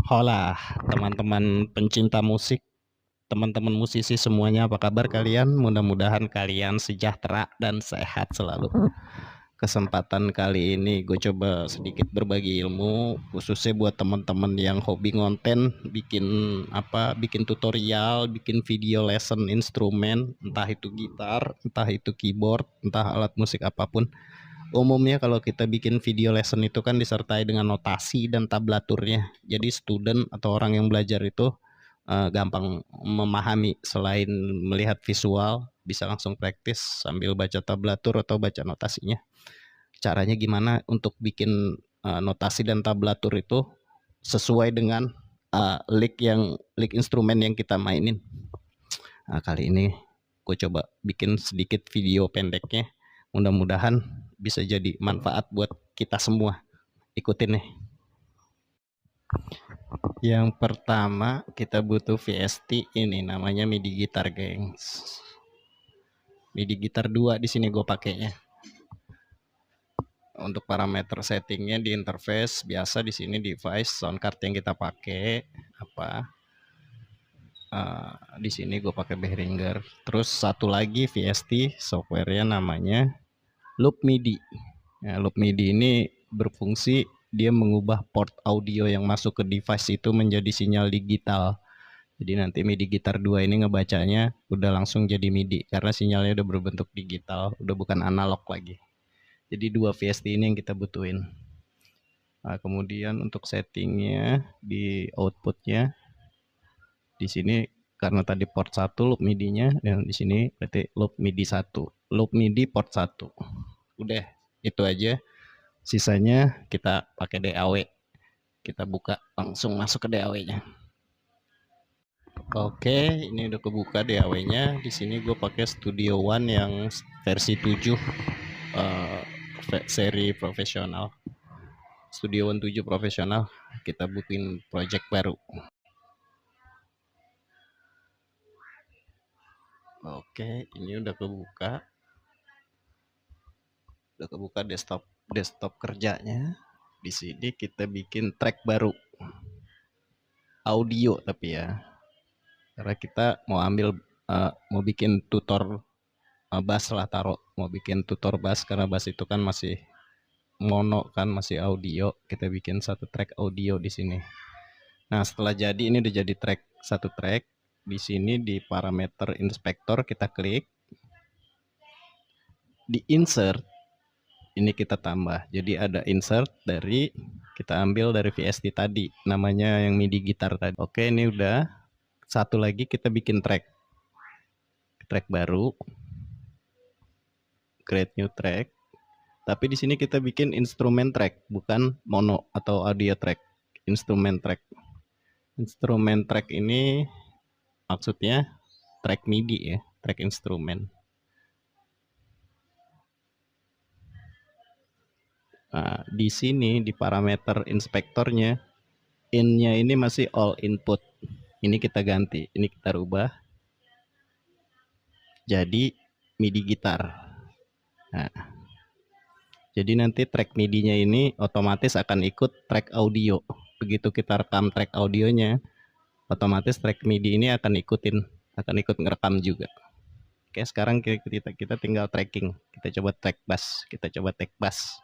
Hola, teman-teman pencinta musik, teman-teman musisi semuanya, apa kabar kalian? Mudah-mudahan kalian sejahtera dan sehat selalu. Kesempatan kali ini gue coba sedikit berbagi ilmu, khususnya buat teman-teman yang hobi ngonten, bikin tutorial, bikin video lesson instrumen, entah itu gitar, entah itu keyboard, entah alat musik apapun. Umumnya kalau kita bikin video lesson itu kan disertai dengan notasi dan tablaturnya. Jadi student atau orang yang belajar itu gampang memahami, selain melihat visual bisa langsung praktis sambil baca tablatur atau baca notasinya. Caranya gimana untuk bikin notasi dan tablatur itu sesuai dengan lick instrumen yang kita mainin. Nah, kali ini gue coba bikin sedikit video pendeknya, mudah-mudahan bisa jadi manfaat buat kita semua. Ikutin nih. Yang pertama kita butuh VST, ini namanya MIDI gitar, gengs. MIDI gitar 2 di sini gue pakainya. Untuk parameter settingnya di interface biasa, di sini device sound card yang kita pakai apa. Di sini gue pakai Behringer. Terus satu lagi VST softwarenya namanya Loop MIDI. Ya, Loop MIDI ini berfungsi dia mengubah port audio yang masuk ke device itu menjadi sinyal digital. Jadi nanti MIDI gitar 2 ini ngebacanya udah langsung jadi MIDI karena sinyalnya udah berbentuk digital, udah bukan analog lagi. Jadi 2 VST ini yang kita butuhin. Nah, kemudian untuk settingnya di outputnya, di sini karena tadi port 1 loop MIDI-nya, dan di sini berarti loop MIDI 1, loop MIDI port 1. Udah, itu aja. Sisanya kita pakai DAW. Kita buka langsung masuk ke DAW-nya. Oke, ini udah kebuka DAW-nya. Di sini gue pakai Studio One yang versi 7 seri profesional. Studio One 7 profesional. Kita bikin project baru. Oke, ini udah kebuka. Udah kebuka desktop kerjanya. Di sini kita bikin track baru. Audio tapi ya. Karena kita mau bikin tutor bass lah, mau bikin tutor bass karena bass itu kan masih mono kan, masih audio. Kita bikin satu track audio di sini. Nah, setelah jadi ini udah jadi satu track. Di sini di parameter inspektor kita klik, di insert ini kita tambah. Jadi ada insert kita ambil dari VST tadi, namanya yang MIDI gitar tadi. Oke, ini udah. Satu lagi kita bikin track baru, create new track. Tapi di sini kita bikin instrumen track, bukan mono atau audio track. Instrumen track. Instrumen track ini maksudnya track MIDI ya, track instrumen. Nah, di sini di parameter inspektornya, in-nya ini masih all input. Ini kita ganti, ini kita rubah jadi MIDI gitar. Nah, jadi nanti track MIDI-nya ini otomatis akan ikut track audio. Begitu kita rekam track audionya, otomatis track MIDI ini akan ikut ngerekam juga. Oke, sekarang kita tinggal tracking. Kita coba track bass, kita coba take bass.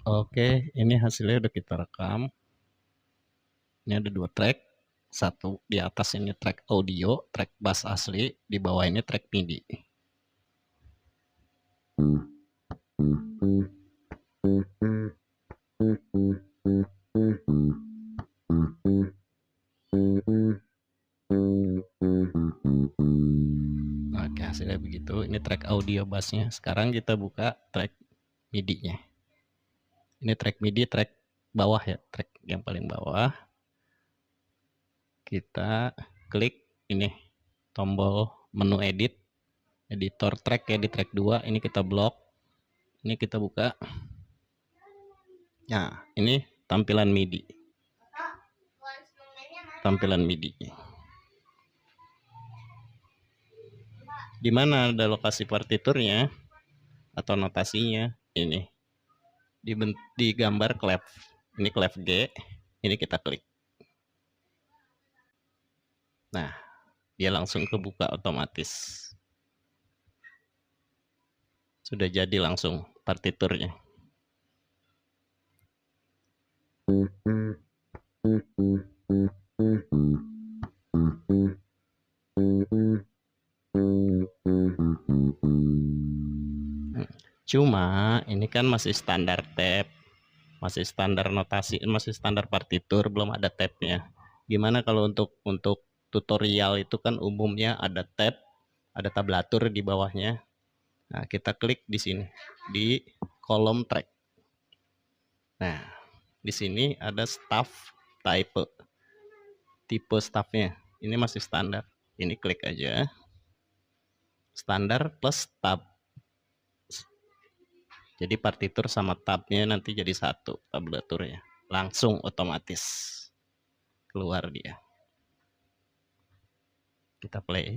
Oke, ini hasilnya udah kita rekam. Ini ada 2 track. Satu di atas ini track audio, track bass asli, di bawah ini track MIDI. Oke, hasilnya begitu. Ini track audio bassnya. Sekarang kita buka track MIDI-nya. Ini track MIDI, track bawah ya, track yang paling bawah. Kita klik ini tombol menu edit, editor track ya, di track 2. Ini kita blok. Ini kita buka. Nah, ini tampilan MIDI. tampilan MIDI. Di mana ada lokasi partiturnya atau notasinya? Ini di gambar clef. Ini clef G. Ini kita klik. Nah, dia langsung kebuka otomatis. Sudah jadi langsung partiturnya. Cuma ini kan masih standar tab, masih standar notasi, masih standar partitur, belum ada tabnya. Gimana kalau untuk tutorial itu kan umumnya ada tab, ada tablatur di bawahnya. Nah, kita klik di sini di kolom track. Nah, di sini ada staff type, tipe staffnya. Ini masih standar. Ini klik aja. Standar plus tab. Jadi partitur sama tabnya nanti jadi satu tablaturnya. Langsung otomatis keluar dia. Kita play.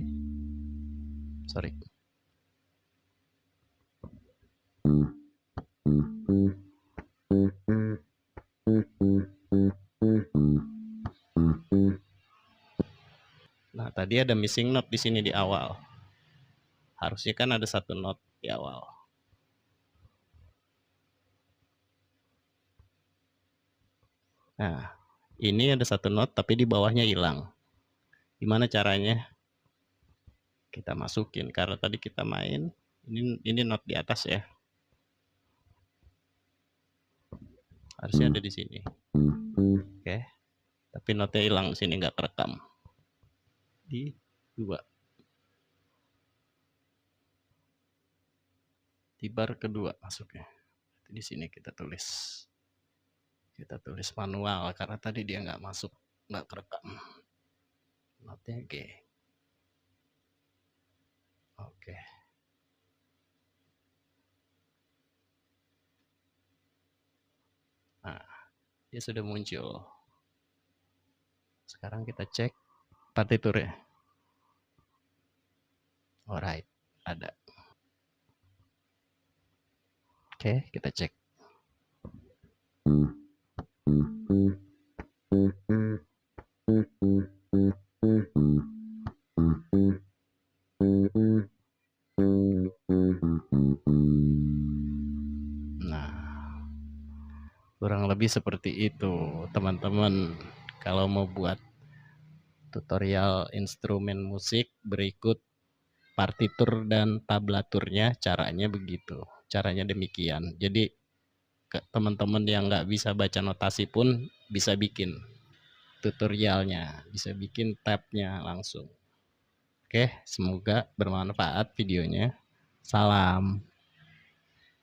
Sorry. Nah, tadi ada missing note di sini di awal. Harusnya kan ada satu note di awal. Nah, ini ada satu note tapi di bawahnya hilang. Gimana caranya? Kita masukin karena tadi kita main ini note di atas ya. Harusnya ada di sini. Oke. Tapi note-nya hilang di sini, nggak kerekam. Di 2. Di bar kedua masuknya. Di sini kita tulis. Kita tulis manual karena tadi dia nggak masuk, nggak kerekam. Note-nya G. Oke. Nah, dia sudah muncul. Sekarang kita cek partiturnya. Alright, ada. Oke, kita cek. Nah, kurang lebih seperti itu, teman-teman. Kalau mau buat tutorial instrumen musik berikut partitur dan tablaturnya, caranya begitu. Caranya demikian. Jadi teman-teman yang nggak bisa baca notasi pun bisa bikin tutorialnya, bisa bikin tabnya langsung. Oke, semoga bermanfaat videonya. Salam.